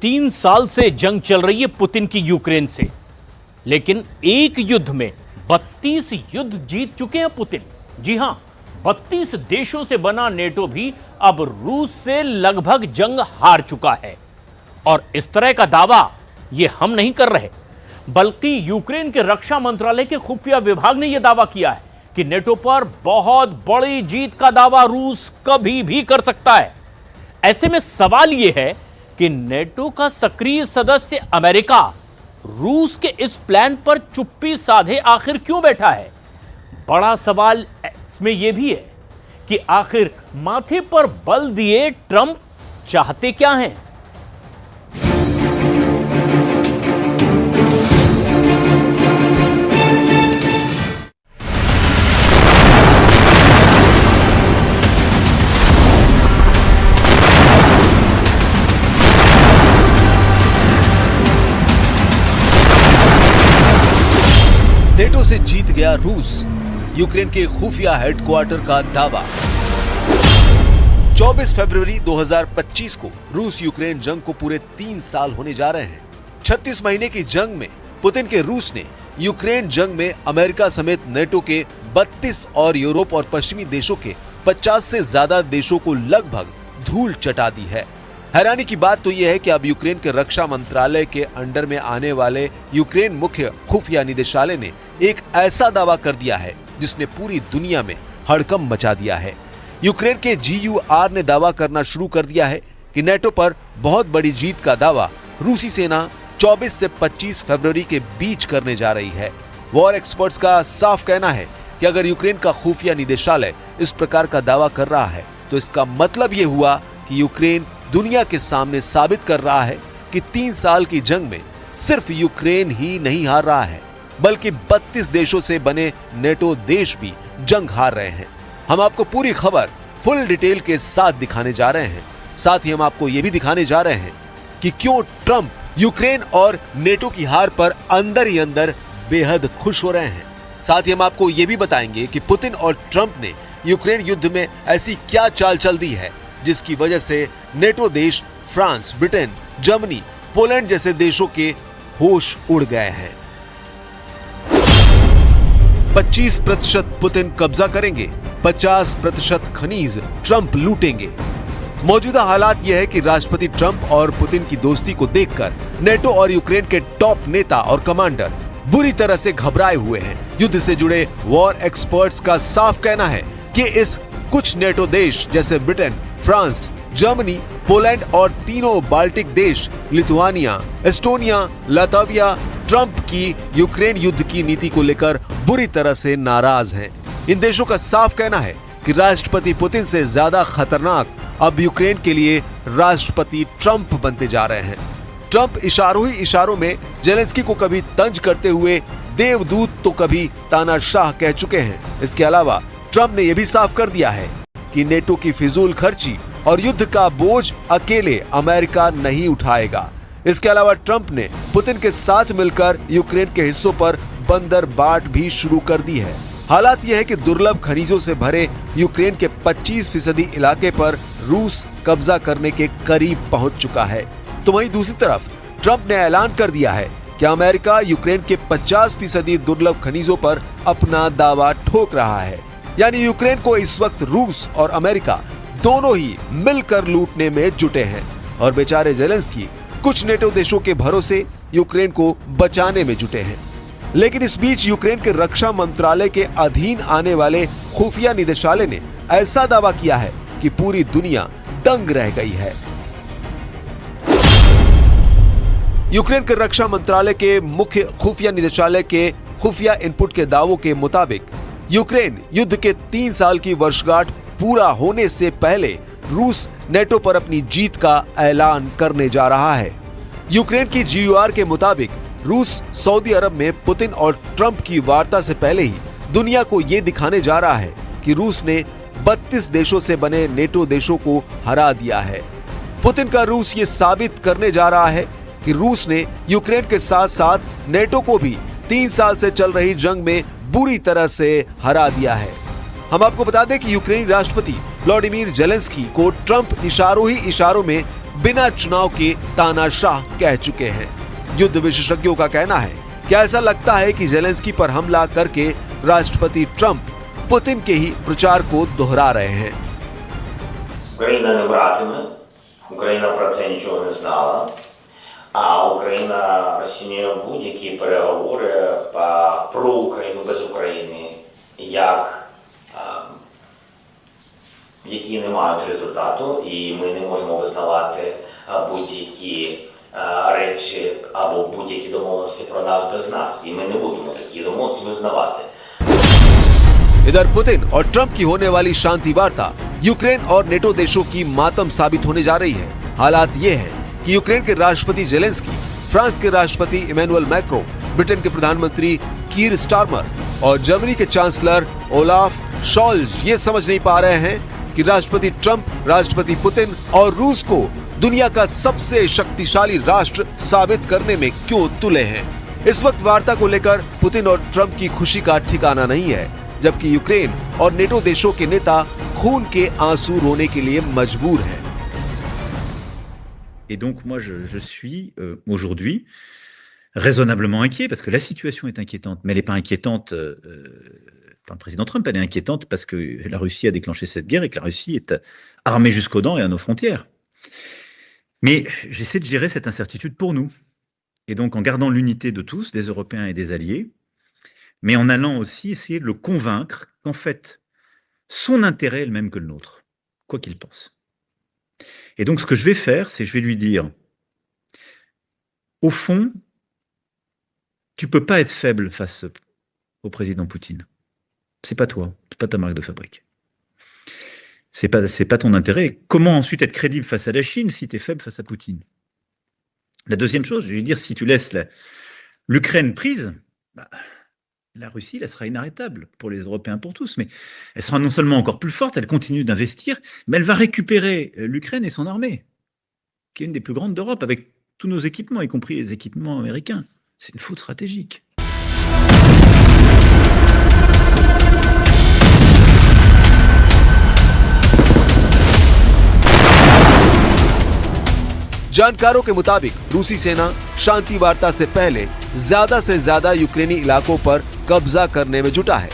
3 साल से जंग चल रही है पुतिन की यूक्रेन से, लेकिन एक युद्ध में 32 युद्ध जीत चुके हैं पुतिन। जी हां, 32 देशों से बना नेटो भी अब रूस से लगभग जंग हार चुका है। और इस तरह का दावा यह हम नहीं कर रहे, बल्कि यूक्रेन के रक्षा मंत्रालय के खुफिया विभाग ने यह दावा किया है कि नेटो पर बहुत बड़ी जीत का दावा रूस कभी भी कर सकता है। ऐसे में सवाल यह है कि नेटो का सक्रिय सदस्य अमेरिका रूस के इस प्लान पर चुप्पी साधे आखिर क्यों बैठा है। बड़ा सवाल इसमें यह भी है कि आखिर माथे पर बल दिए ट्रंप चाहते क्या हैं। नेटो से जीत गया रूस, यूक्रेन के खुफिया हेडक्वार्टर का दावा। 24 फरवरी 2025 को रूस यूक्रेन जंग को पूरे 3 साल होने जा रहे हैं। 36 महीने की जंग में पुतिन के रूस ने यूक्रेन जंग में अमेरिका समेत नेटो के 32 और यूरोप और पश्चिमी देशों के 50 से ज्यादा देशों को लगभग धूल चटा दी है। हैरानी की बात तो यह है कि अब यूक्रेन के रक्षा मंत्रालय के अंडर में आने वाले यूक्रेन मुख्य खुफिया निदेशालय ने एक ऐसा दावा कर दिया है जिसने पूरी दुनिया में हड़कंप मचा दिया है। यूक्रेन के GUR ने दावा करना शुरू कर दिया है कि नेटो पर बहुत बड़ी जीत का दावा रूसी सेना 24 से 25 फरवरी के बीच करने जा रही है। वॉर एक्सपर्ट्स का साफ कहना है कि अगर यूक्रेन का खुफिया निदेशालय इस प्रकार का दावा कर रहा है तो इसका मतलब ये हुआ कि यूक्रेन दुनिया के सामने साबित कर रहा है कि 3 साल की जंग में सिर्फ यूक्रेन ही नहीं हार रहा है, बल्कि 32 देशों से बने नेटो देश भी जंग हार रहे हैं। हम आपको पूरी खबर फुल डिटेल के साथ दिखाने जा रहे हैं। साथ ही हम आपको यह भी दिखाने जा रहे हैं कि क्यों ट्रंप यूक्रेन और नेटो की हार पर अंदर ही अंदर बेहद खुश हो रहे हैं। साथ ही हम आपको यह भी बताएंगे कि पुतिन और ट्रंप ने यूक्रेन युद्ध में ऐसी क्या चाल चल दी है जिसकी वजह से नेटो देश फ्रांस, ब्रिटेन, जर्मनी, पोलैंड जैसे देशों के होश उड़ गए हैं। 25% पुतिन कब्जा करेंगे, 50% खनीज ट्रंप लूटेंगे। मौजूदा हालात यह है कि राष्ट्रपति ट्रंप और पुतिन की दोस्ती को देखकर नेटो और यूक्रेन के टॉप नेता और कमांडर बुरी तरह से घबराए हुए हैं। युद्ध से जुड़े वॉर एक्सपर्ट्स का साफ कहना है कि इस कुछ नेटो देश जैसे ब्रिटेन, फ्रांस, जर्मनी, पोलैंड और तीनों बाल्टिक देश लिथुआनिया, एस्टोनिया, लातविया ट्रंप की यूक्रेन युद्ध की नीति को लेकर बुरी तरह से नाराज हैं। इन देशों का साफ कहना है कि राष्ट्रपति पुतिन से ज्यादा खतरनाक अब यूक्रेन के लिए राष्ट्रपति ट्रंप बनते जा रहे हैं। ट्रंप इशारों ही इशारों में जेलेंस्की को कभी तंज करते हुए देवदूत तो कभी तानाशाह कह चुके हैं। इसके अलावा ट्रंप ने यह भी साफ कर दिया है कि नेटो की फिजूल खर्ची और युद्ध का बोझ अकेले अमेरिका नहीं उठाएगा। इसके अलावा ट्रंप ने पुतिन के साथ मिलकर यूक्रेन के हिस्सों पर बंदरबाट भी शुरू कर दी है। हालात यह है कि दुर्लभ खनिजों से भरे यूक्रेन के 25% इलाके पर रूस कब्जा करने के करीब पहुंच चुका है। तो वहीं दूसरी तरफ ट्रंप ने ऐलान कर दिया है कि अमेरिका यूक्रेन के 50% दुर्लभ खनिजों पर अपना दावा ठोक रहा है। यानी यूक्रेन को इस वक्त रूस और अमेरिका दोनों ही मिलकर लूटने में जुटे हैं और बेचारे जेलेंस्की कुछ नेटो देशों के भरोसे यूक्रेन को बचाने में जुटे हैं। लेकिन इस बीच यूक्रेन के रक्षा मंत्रालय के अधीन आने वाले खुफिया निदेशालय ने ऐसा दावा किया है कि पूरी दुनिया दंग रह गई है। यूक्रेन के रक्षा मंत्रालय के मुख्य खुफिया निदेशालय के खुफिया इनपुट के दावों के मुताबिक यूक्रेन युद्ध के 3 साल की वर्षगांठ पूरा होने से पहले रूस नेटो पर अपनी जीत का ऐलान करने जा रहा है। यूक्रेन की GUR के मुताबिक रूस सऊदी अरब में पुतिन और ट्रंप की वार्ता से पहले ही दुनिया को ये दिखाने जा रहा है कि रूस ने 32 देशों से बने नेटो देशों को हरा दिया है। पुतिन का रूस ये साबित करने जा रहा है कि रूस ने यूक्रेन के साथ साथ नेटो को भी 3 साल से चल रही जंग में बुरी तरह से हरा दिया है। हम आपको बता दें कि यूक्रेनी राष्ट्रपति व्लादिमीर जेलेंस्की को ट्रंप इशारों ही इशारों में बिना चुनाव के तानाशाह कह चुके हैं। युद्ध विशेषज्ञों का कहना है कि ऐसा लगता है कि जेलेंस्की पर हमला करके राष्ट्रपति ट्रंप पुतिन के ही प्रचार को दोहरा रहे हैं। Україна не братиме, Україна про це нічого не знала, а Україна розцінює будь-які переговори про Україну без України як які не мають результату, і ми не можемо визнавати будь-які речі або будь-які домовленості про нас без нас. І ми не будемо такі домовленості визнавати. इधर पुतिन और ट्रंप की होने वाली शांति वार्ता यूक्रेन और नेटो देशों की मातम साबित होने जा रही है। हालात ये है कि यूक्रेन के राष्ट्रपति जेलेंस्की, फ्रांस के राष्ट्रपति इमैनुअल मैक्रो, ब्रिटेन के प्रधानमंत्री कीर स्टारमर और जर्मनी के चांसलर ओलाफ शॉल्ज ये समझ नहीं पा रहे हैं कि राष्ट्रपति ट्रंप, राष्ट्रपति पुतिन और रूस को दुनिया का सबसे शक्तिशाली राष्ट्र साबित करने में क्यों तुले हैं। इस वक्त वार्ता को लेकर पुतिन और ट्रंप की खुशी का ठिकाना नहीं है, जबकि यूक्रेन और नेटो देशों के नेता खून के आंसू रोने के लिए मजबूर हैं। Et donc moi je suis aujourd'hui raisonnablement inquiet parce que la situation est inquiétante, mais elle n'est pas inquiétante par le président Trump, elle est inquiétante parce que la Russie a déclenché cette guerre et que la Russie est armée jusqu'aux dents et à nos frontières. Mais j'essaie de gérer cette incertitude pour nous. Et donc en gardant l'unité de tous, des Européens et des alliés, mais en allant aussi essayer de le convaincre qu'en fait, son intérêt est le même que le nôtre, quoi qu'il pense. Et donc ce que je vais faire, c'est je vais lui dire, au fond, tu peux pas être faible face au président Poutine. C'est pas toi, c'est pas ta marque de fabrique. C'est pas ton intérêt. Comment ensuite être crédible face à la Chine si tu es faible face à Poutine? La deuxième chose, je vais lui dire, si tu laisses l'Ukraine prise, la Russie, elle sera inarrêtable pour les Européens, pour tous, mais elle sera non seulement encore plus forte, elle continue d'investir, mais elle va récupérer l'Ukraine et son armée, qui est une des plus grandes d'Europe, avec tous nos équipements, y compris les équipements américains. C'est une faute stratégique. जानकारों के मुताबिक रूसी सेना शांति वार्ता से पहले ज्यादा से ज्यादा यूक्रेनी इलाकों पर कब्जा करने में जुटा है।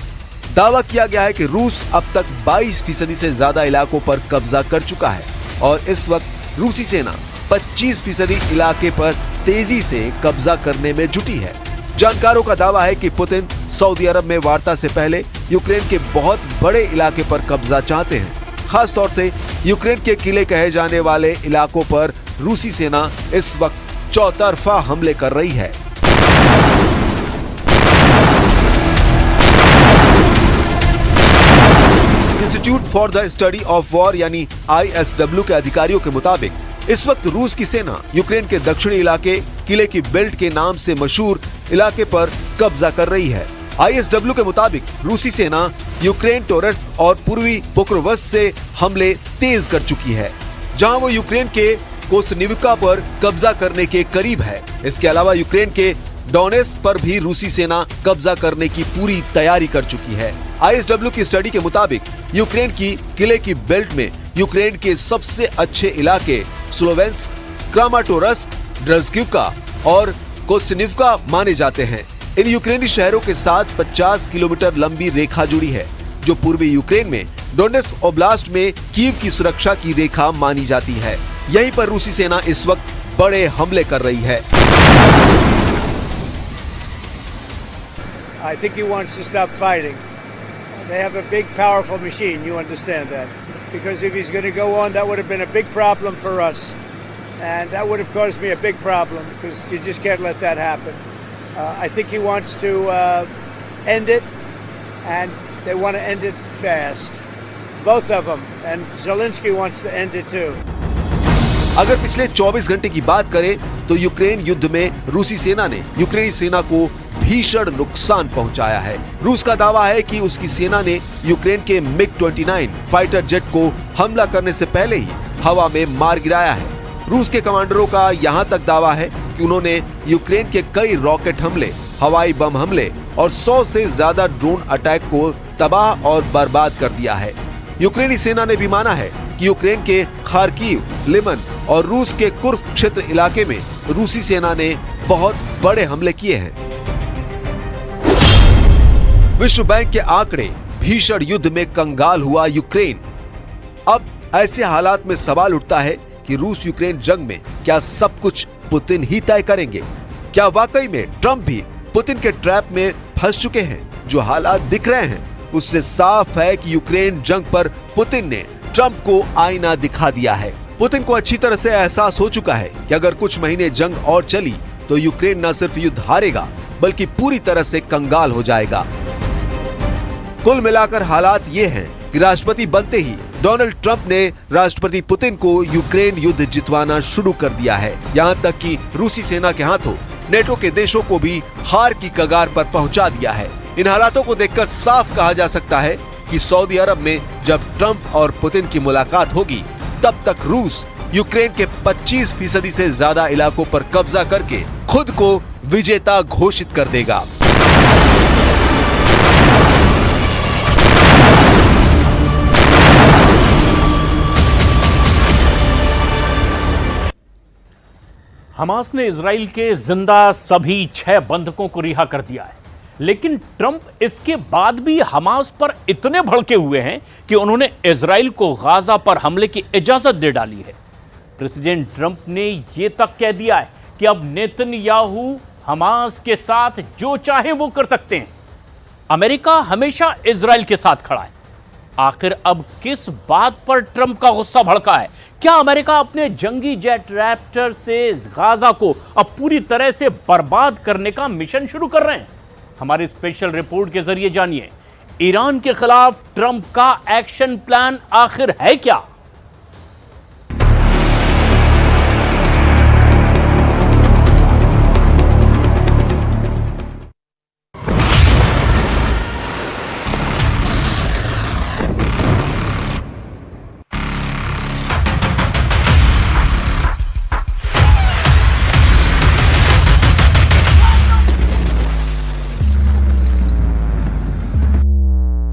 दावा किया गया है कि रूस अब तक 22% से ज्यादा इलाकों पर कब्जा कर चुका है और इस वक्त रूसी सेना 25% इलाके पर तेजी से कब्जा करने में जुटी है। जानकारों का दावा है कि पुतिन सऊदी अरब में वार्ता से पहले यूक्रेन के बहुत बड़े इलाके पर कब्जा चाहते हैं। खास तौर से यूक्रेन के किले कहे जाने वाले इलाकों पर रूसी सेना इस वक्त चौतरफा हमले कर रही है। Institute for the study of war यानी ISW के अधिकारियों के मुताबिक इस वक्त रूस की सेना यूक्रेन के दक्षिणी इलाके किले की बेल्ट के नाम से मशहूर इलाके पर कब्जा कर रही है। ISW के मुताबिक रूसी सेना यूक्रेन टोरस और पूर्वी पोक्रोवस से हमले तेज कर चुकी है, जहां वो यूक्रेन के कोस्निविका पर कब्जा करने के करीब है। इसके अलावा यूक्रेन के डोनेस्क पर भी रूसी सेना कब्जा करने की पूरी तैयारी कर चुकी है। ISW की स्टडी के मुताबिक यूक्रेन की किले की बेल्ट में यूक्रेन के सबसे अच्छे इलाके स्लोवेंस्क, क्रामाटोरस्क, ड्रज़्गिवका और कोस्निविका माने जाते हैं। इन यूक्रेनी शहरों के साथ 50 किलोमीटर लंबी रेखा जुड़ी है, जो पूर्वी यूक्रेन में डोनेस्क ओब्लास्ट में कीव की सुरक्षा की रेखा मानी जाती है। यहीं पर रूसी सेना इस वक्त बड़े हमले कर रही है। I think he wants to stop fighting. They have a big, powerful machine. You understand that? Because if he's going to go on, that would have been a big problem for us, and that would have caused me a big problem because you just can't let that happen. I think he wants to end it, and they want to end it fast. Both of them, and Zelensky wants to end it too. अगर पिछले 24 घंटे की बात करें तो Ukraine युद्ध में रूसी सेना ने यूक्रेनी सेना को भीषण नुकसान पहुंचाया है। रूस का दावा है कि उसकी सेना ने यूक्रेन के MiG-29 फाइटर जेट को हमला करने से पहले ही हवा में मार गिराया है। रूस के कमांडरों का यहां तक दावा है कि उन्होंने यूक्रेन के कई रॉकेट हमले, हवाई बम हमले और 100 से ज्यादा ड्रोन अटैक को तबाह और बर्बाद कर दिया है। यूक्रेनी सेना ने भी माना है कि यूक्रेन के खार्किव, लिमन और रूस के कुर्स्क क्षेत्र इलाके में रूसी सेना ने बहुत बड़े हमले किए हैं। विश्व बैंक के आंकड़े, भीषण युद्ध में कंगाल हुआ यूक्रेन। अब ऐसे हालात में सवाल उठता है कि रूस यूक्रेन जंग में क्या सब कुछ पुतिन ही तय करेंगे? क्या वाकई में ट्रंप भी पुतिन के ट्रैप में फंस चुके हैं? जो हालात दिख रहे हैं उससे साफ है कि यूक्रेन जंग पर पुतिन ने ट्रंप को आईना दिखा दिया है। पुतिन को अच्छी तरह से एहसास हो चुका है कि अगर कुछ महीने जंग और चली तो यूक्रेन न सिर्फ युद्ध हारेगा बल्कि पूरी तरह से कंगाल हो जाएगा। कुल मिलाकर हालात ये हैं कि राष्ट्रपति बनते ही डोनाल्ड ट्रंप ने राष्ट्रपति पुतिन को यूक्रेन युद्ध जितवाना शुरू कर दिया है। यहाँ तक कि रूसी सेना के हाथों नेटो के देशों को भी हार की कगार पर पहुंचा दिया है। इन हालातों को देखकर साफ कहा जा सकता है कि सऊदी अरब में जब ट्रंप और पुतिन की मुलाकात होगी तब तक रूस यूक्रेन के 25% से ज्यादा इलाकों पर कब्जा करके खुद को विजेता घोषित कर देगा। हमास ने इजराइल के जिंदा सभी 6 बंधकों को रिहा कर दिया है, लेकिन ट्रंप इसके बाद भी हमास पर इतने भड़के हुए हैं कि उन्होंने इजराइल को गाजा पर हमले की इजाजत दे डाली है। प्रेसिडेंट ट्रंप ने यह तक कह दिया है कि अब नेतन्याहू हमास के साथ जो चाहे वो कर सकते हैं। अमेरिका हमेशा इजराइल के साथ खड़ा है। आखिर अब किस बात पर ट्रंप का गुस्सा भड़का है? क्या अमेरिका अपने जंगी जेट रैप्टर से गाजा को अब पूरी तरह से बर्बाद करने का मिशन शुरू कर रहे हैं? हमारी स्पेशल रिपोर्ट के जरिए जानिए, ईरान के खिलाफ ट्रंप का एक्शन प्लान आखिर है क्या?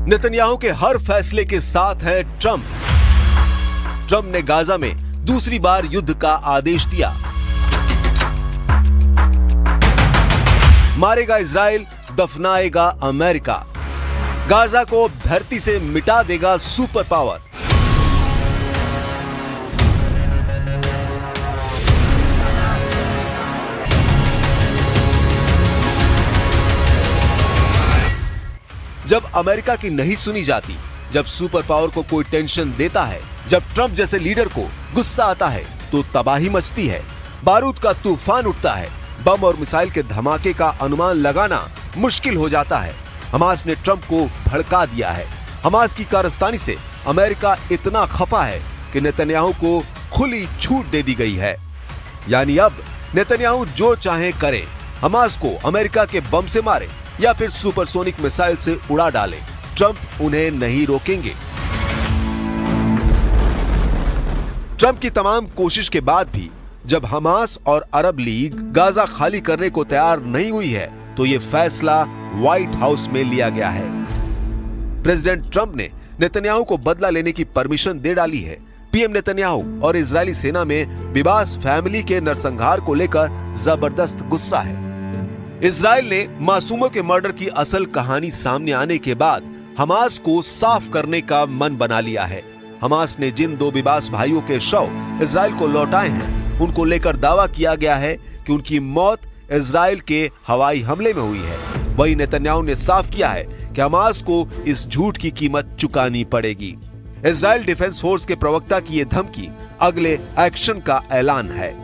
नेतन्याहू के हर फैसले के साथ है ट्रंप। ट्रंप ने गाजा में दूसरी बार युद्ध का आदेश दिया। मारेगा इजराइल, दफनाएगा अमेरिका। गाजा को धरती से मिटा देगा सुपर पावर। जब अमेरिका की नहीं सुनी जाती, जब सुपर पावर को कोई टेंशन देता है, जब ट्रंप जैसे लीडर को गुस्सा आता है तो तबाही मचती है, बारूद का तूफान उठता है, बम और मिसाइल के धमाके का अनुमान लगाना मुश्किल हो जाता है। हमास ने ट्रंप को भड़का दिया है। हमास की कारस्तानी से अमेरिका इतना खफा है कि नेतन्याहू को खुली छूट दे दी गई है। यानी अब नेतन्याहू जो चाहे करे, हमास को अमेरिका के बम से मारे या फिर सुपरसोनिक मिसाइल से उड़ा डाले, ट्रंप उन्हें नहीं रोकेंगे। ट्रंप की तमाम कोशिश के बाद भी जब हमास और अरब लीग गाजा खाली करने को तैयार नहीं हुई है तो यह फैसला व्हाइट हाउस में लिया गया है। प्रेसिडेंट ट्रंप ने नेतन्याहू को बदला लेने की परमिशन दे डाली है। पीएम नेतन्याहू और इजरायली सेना में बिबास फैमिली के नरसंहार को लेकर जबरदस्त गुस्सा है। इजराइल ने मासूमों के मर्डर की असल कहानी सामने आने के बाद हमास को साफ करने का मन बना लिया है। हमास ने जिन 2 बिबास भाइयों के शव इजराइल को लौटाए हैं, उनको लेकर दावा किया गया है कि उनकी मौत इजराइल के हवाई हमले में हुई है। वही नेतन्याहू ने साफ किया है कि हमास को इस झूठ की कीमत चुकानी पड़ेगी। इजराइल डिफेंस फोर्स के प्रवक्ता की यह धमकी अगले एक्शन का ऐलान है।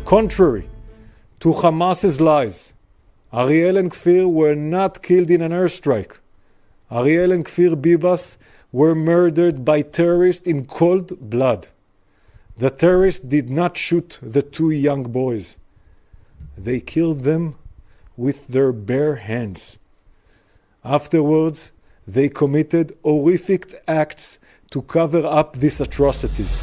Contrary to Hamas's lies, Ariel and Kfir were not killed in an airstrike. Ariel and Kfir Bibas were murdered by terrorists in cold blood. The terrorists did not shoot the 2 young boys. They killed them with their bare hands. Afterwards, they committed horrific acts to cover up these atrocities.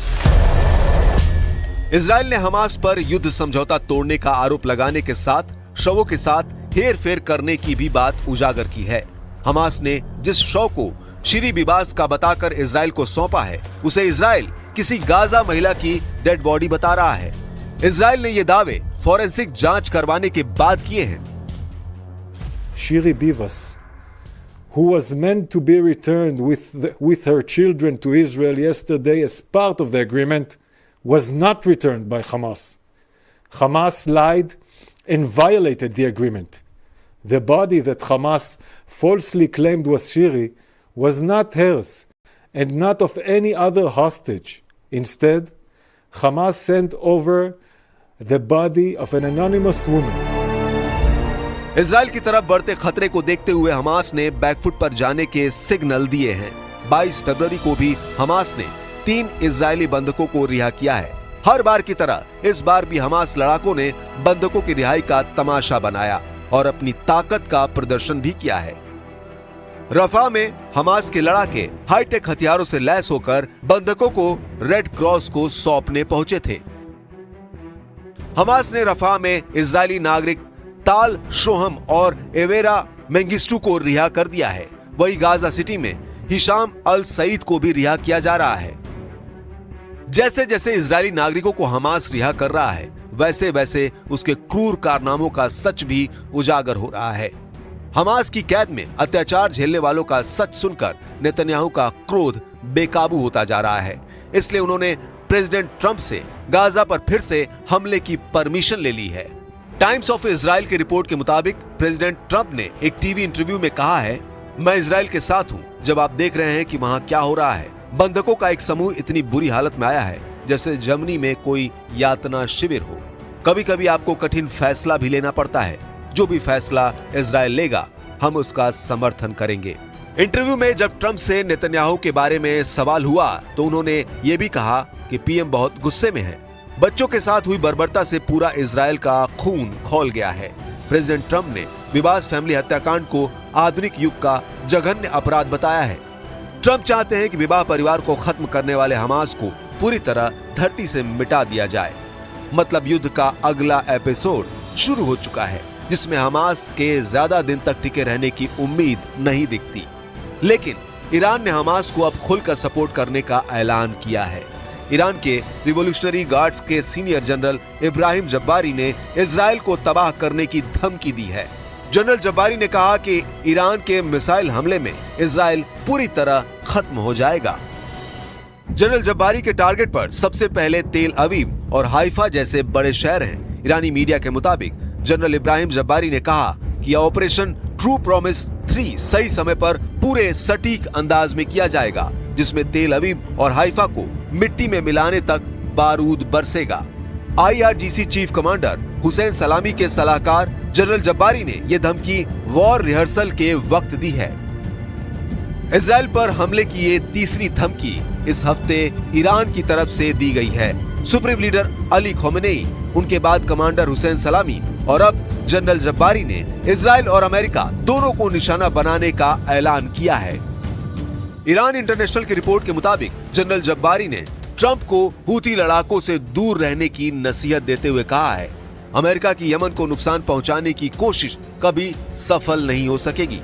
Israel ने Hamas पर युद्ध समझौता तोड़ने का आरोप लगाने के साथ शवों के साथ हेर फेर करने की भी बात उजागर की है। हमास ने जिस शव को शीरी बीबास का बताकर इजराइल को सौंपा है, उसे इजराइल किसी गाजा महिला की डेड बॉडी बता रहा है। इजराइल ने ये दावे फॉरेंसिक जांच करवाने के बाद किए हैं। Shiri Bivas, who was meant to be returned with her children to Israel yesterday as part of the agreement, was not returned by Hamas. Hamas lied and violated the agreement. The body that Hamas falsely claimed was Shiri was not hers and not of any other hostage. Instead, Hamas sent over the body of an anonymous woman. Israel की तरफ बढ़ते खतरे को देखते हुए Hamas ने back foot पर जाने के सिग्नल दिए हैं। 22 फरवरी को भी हमास ने 3 इजरायली बंधकों को रिहा किया है। हर बार की तरह इस बार भी हमास लड़ाकों ने बंधकों की रिहाई का तमाशा बनाया और अपनी ताकत का प्रदर्शन भी किया है। रफा में हमास के लड़ाके हाईटेक हथियारों से लैस होकर बंधकों को रेड क्रॉस को सौंपने पहुंचे थे। हमास ने रफा में इजरायली नागरिक ताल शोहम और एवेरा मेंगिस्टू को रिहा कर दिया है। वही गाजा सिटी में हिशाम अल सईद को भी रिहा किया जा रहा है। जैसे जैसे इजरायली नागरिकों को हमास रिहा कर रहा है, वैसे वैसे उसके क्रूर कारनामों का सच भी उजागर हो रहा है। हमास की कैद में अत्याचार झेलने वालों का सच सुनकर नेतन्याहू का क्रोध बेकाबू होता जा रहा है। इसलिए उन्होंने प्रेसिडेंट ट्रंप से गाजा पर फिर से हमले की परमिशन ले ली है। टाइम्स ऑफ इजराइल की रिपोर्ट के मुताबिक प्रेसिडेंट ट्रंप ने एक टीवी इंटरव्यू में कहा है, मैं इजराइल के साथ हूं जब आप देख रहे हैं कि वहां क्या हो रहा है। बंधकों का एक समूह इतनी बुरी हालत में आया है जैसे जर्मनी में कोई यातना शिविर हो। कभी कभी आपको कठिन फैसला भी लेना पड़ता है। जो भी फैसला इजराइल लेगा, हम उसका समर्थन करेंगे। इंटरव्यू में जब ट्रंप से नेतन्याहू के बारे में सवाल हुआ तो उन्होंने ये भी कहा कि पीएम बहुत गुस्से में है। बच्चों के साथ हुई बर्बरता से पूरा इजराइल का खून खौल गया है। प्रेसिडेंट ट्रंप ने बीबास फैमिली हत्याकांड को आधुनिक युग का जघन्य अपराध बताया है। ट्रंप चाहते हैं कि विवाह परिवार को खत्म करने वाले हमास को पूरी तरह धरती से मिटा दिया जाए। मतलब युद्ध का अगला एपिसोड शुरू हो चुका है, जिसमें हमास के ज्यादा दिन तक टिके रहने की उम्मीद नहीं दिखती। लेकिन ईरान ने हमास को अब खुलकर सपोर्ट करने का ऐलान किया है। ईरान के रिवॉल्यूशनरी गार्ड्स के सीनियर जनरल इब्राहिम जब्बारी ने इजराइल को तबाह करने की धमकी दी है। जनरल जब्बारी ने कहा कि ईरान के मिसाइल हमले में इजराइल पूरी तरह खत्म हो जाएगा। जनरल जब्बारी के टारगेट पर सबसे पहले तेल अवीव और हाइफा जैसे बड़े शहर हैं। ईरानी मीडिया के मुताबिक जनरल इब्राहिम जब्बारी ने कहा कि ऑपरेशन ट्रू प्रॉमिस 3 सही समय पर पूरे सटीक अंदाज में किया जाएगा, जिसमें तेल अवीव और हाइफा को मिट्टी में मिलाने तक बारूद बरसेगा। IRGC चीफ कमांडर हुसैन सलामी के सलाहकार जनरल जब्बारी ने यह धमकी वॉर रिहर्सल के वक्त दी है। इजराइल पर हमले की ये तीसरी धमकी इस हफ्ते ईरान की तरफ से दी गई है। सुप्रीम लीडर अली खमेनेई, उनके बाद कमांडर हुसैन सलामी और अब जनरल जब्बारी ने इजराइल और अमेरिका दोनों को निशाना बनाने का ऐलान किया है। ईरान इंटरनेशनल की रिपोर्ट के मुताबिक जनरल जब्बारी ने ट्रंप को हूती लड़ाकों से दूर रहने की नसीहत देते हुए कहा है, अमेरिका की यमन को नुकसान पहुंचाने की कोशिश कभी सफल नहीं हो सकेगी।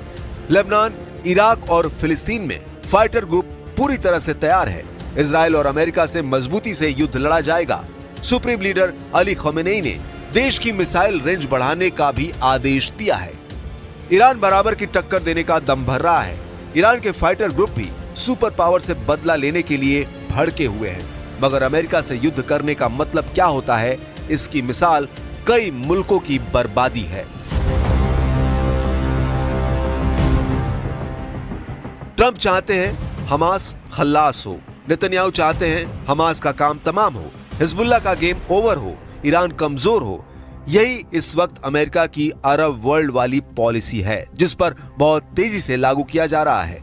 लेबनान, इराक और फिलिस्तीन में फाइटर ग्रुप पूरी तरह से तैयार है। इजराइल और अमेरिका से मजबूती से युद्ध लड़ा जाएगा। सुप्रीम लीडर अली खमेनेई ने देश की मिसाइल रेंज बढ़ाने का भी आदेश दिया है। ईरान बराबर की टक्कर देने का दम भर रहा है। ईरान के फाइटर ग्रुप भी सुपर पावर से बदला लेने के लिए भड़के हुए हैं। मगर अमेरिका से युद्ध करने का मतलब क्या होता है, इसकी मिसाल कई मुल्कों की बर्बादी है। ट्रंप चाहते हैं हमास खल्लास हो, नेतन्याहू चाहते हैं हमास का काम तमाम हो, हिजबुल्लाह का गेम ओवर हो, ईरान कमजोर हो। यही इस वक्त अमेरिका की अरब वर्ल्ड वाली पॉलिसी है, जिस पर बहुत तेजी से लागू किया जा रहा है।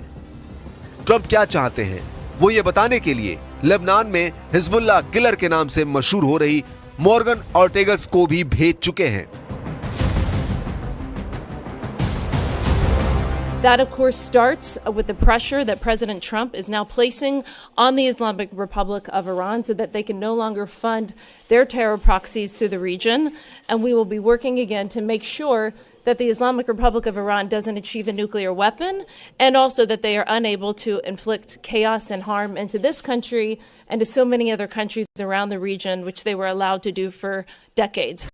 ट्रंप क्या चाहते हैं, वो ये बताने के लिए लेबनान में हिजबुल्लाह किलर के नाम से मशहूर हो रही मॉर्गन ऑर्टेगस को भी भेज चुके हैं। That, of course, starts with the pressure that President Trump is now placing on the Islamic Republic of Iran so that they can no longer fund their terror proxies through the region. And we will be working again to make sure that the Islamic Republic of Iran doesn't achieve a nuclear weapon, and also that they are unable to inflict chaos and harm into this country and to so many other countries around the region, which they were allowed to do for decades.